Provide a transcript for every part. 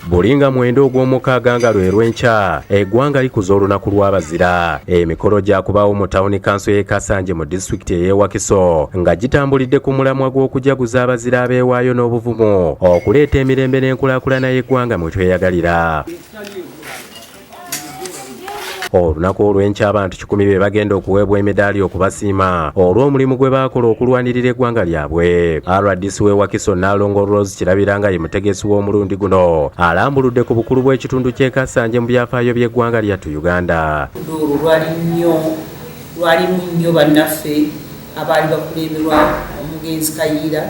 bulinga mwendo ogw'omukaaga nga lwe lw'enkya eggwanga likuza olunaku lw'abazira. Emikolo gya kubaawo mu tawuni kanso y'e Kasanje mu disitulikiti ey'e Wakiso nga gitambulidde ku mulamwa gw'okujaguza abazira abeewaayo n'obuvumu okuleeta emirembe n'enkulaakulana y'eggwanga mwe tweyagalira. Olunaku olw'enkya abantu 100 be bagenda okuweebwa emidaali okubasiima olw'omulimu gwe baakola okulwanirira eggwanga lyabwe. RDC w'e Wakiso Nalongo Rose Kirabiranga ye mutegesi w'omulundi guno alambuludde ku bukulu bw'ekitundu ky'e Kasanje mu byafaayo by'eggwanga lyattu Uganda. Lwalimu nnyo bannaffe abaali bakulemberwa omugenzi Kayiira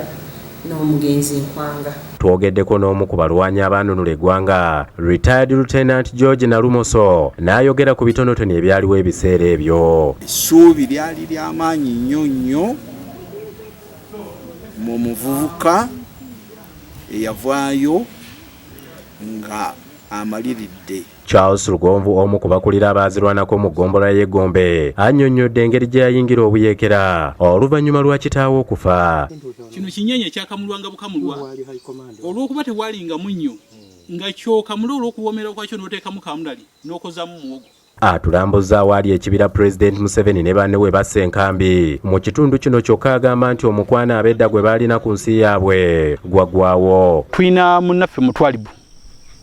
n'omugenzi Nkwanga. Twogeddeko n'omu ku balwanyi abaanunula eggwanga Retired Lieutenant George Nalumoso n'ayogera ku bitonotono ebyaliwo ebiseera ebyo. Essuubi lyali ly'amaanyi nnyo nnyo mu muvubuka eyavaayo nga amaliridde. Charles Lugonvu omu ku bakulira abaazirwanako mu ggombolola y'e Gombe annyonnyodde engeri gye yayingira obuyeekera oluvannyuma lwa kitaawe okufa. Kino kinyenye ekyakamulwanga bukamulwa olw'okuba tewaalinga munnyo nga kyokamula olw'okuwoomera kwakyo n'oteekamu kamulali n'okozaamu muwogo. Atulambuza awaali ekibira President Museveni ne banne we basse enkambi mu kitundu kino kyokka agamba nti omukwana ab'edda gwe baalina ku nsi yaabwe gwaggwaawo. Tulina munnaffe Mutwalibu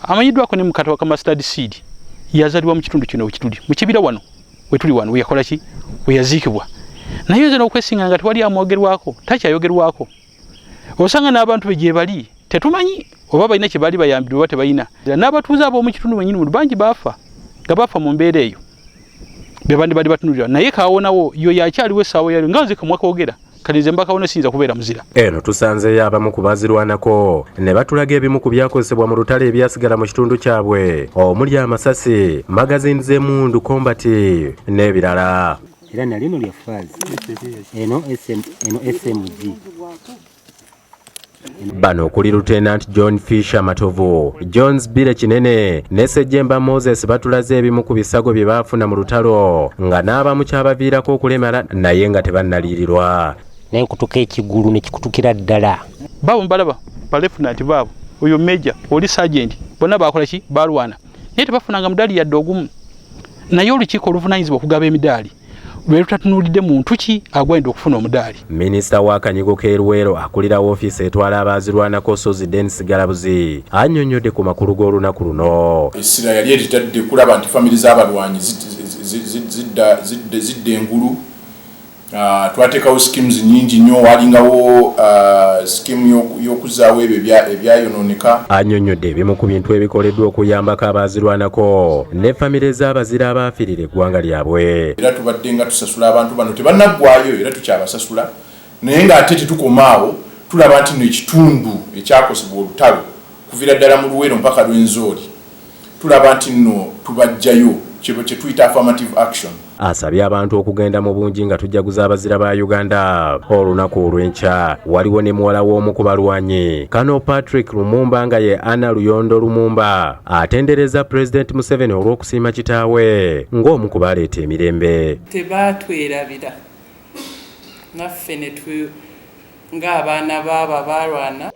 amanyiddwako ne mukata wa Mustard Seed yazaliwa mu kitundu kino wekituli mu kibira wano wetuli wano weyakola ki weyaziikibwa naye nze n'okwesinga nga tewali amwogerwako takyayogerwako osanga n'abantu be gye bali tetumanyi oba balina kye baali bayambirwa oba tebalina n'abatuuze ab'omu kitundu mwenyini mu bangi baafa nga baafa mu mbeera eyo be bandi bali batunulira naye kaawonawo yo yakyaliwo essaawa yalyo nga nze kamwakoogera kalize mbakawono siyinza kubeera muzira. Eno tusanzeyo abamu ku baazirwanako ne batulaga ebimu ku byakozesebwa mu lutalo ebyasigala mu kitundu kyabwe omuli amasasi, magazini z'emmundu, kombati n'ebirala. Era nalino lya faazi eno SMG. Bano okuli Lieutenant John Fisher Matovu, Jones Bire Kinene ne Sejjemba Moses batulaze ebimu ku bisago bye baafuna mu lutalo nga n'abamu kyabaviirako okulemala naye nga tebannaliirirwa. N'enkutuka ekigulu ne kikutukira ddala. Baabo mbalaba balefunanti baabo oyo meja oli sergeant bonna baakola ki balwana naye tebafunanga mudaali yadde ogumu naye olukiiko oluvunaanyizibwa okugaba emidaali lwe lutatunuulidde muntu ki agwenda okufuna omudaali. Minisita wa Kanyigo Keerwero akulira woofiisi etwala abaazirwanako Sozi Dennis Galabuzi annyonnyodde ku makulu g'olunaku luno. Essira yali eritadde kulaba nti famiri z'abalwanyi zidda engulu. Twateekawo schemes nyingi nnyo walingawo scheme y'okuzaawo ebyo ebyayonooneka. Annyonnyodde ebimu ku bintu ebikoleddwa okuyambako abaazirwanako ne famire z'abazira abaafiirira eggwanga lyabwe. Era tubadde nga tusasula abantu bano tebannaggwaayo era tukyabasasula naye ng'ate tetukomaawo tulaba nti n'ekitundu ekyakosebwa olutalo kuviira ddala mu Luweero mpaka Lwenzori tulaba nti nno tubajjayo kye tuyita affirmative action. Asabye abantu okugenda mu bungi nga tujaguza abazira ba Uganda olunaku olw'enkya. Waliwo ne muwala w'omu ku balwanyi Kano Patrick Lumumba nga ye Anna Luyondo Lumumba atendereza President Museveni olw'okusiima kitaawe ng'omu ku baleeta emirembe. Tebaatwerabira naffe ng'abaana baabo abalwana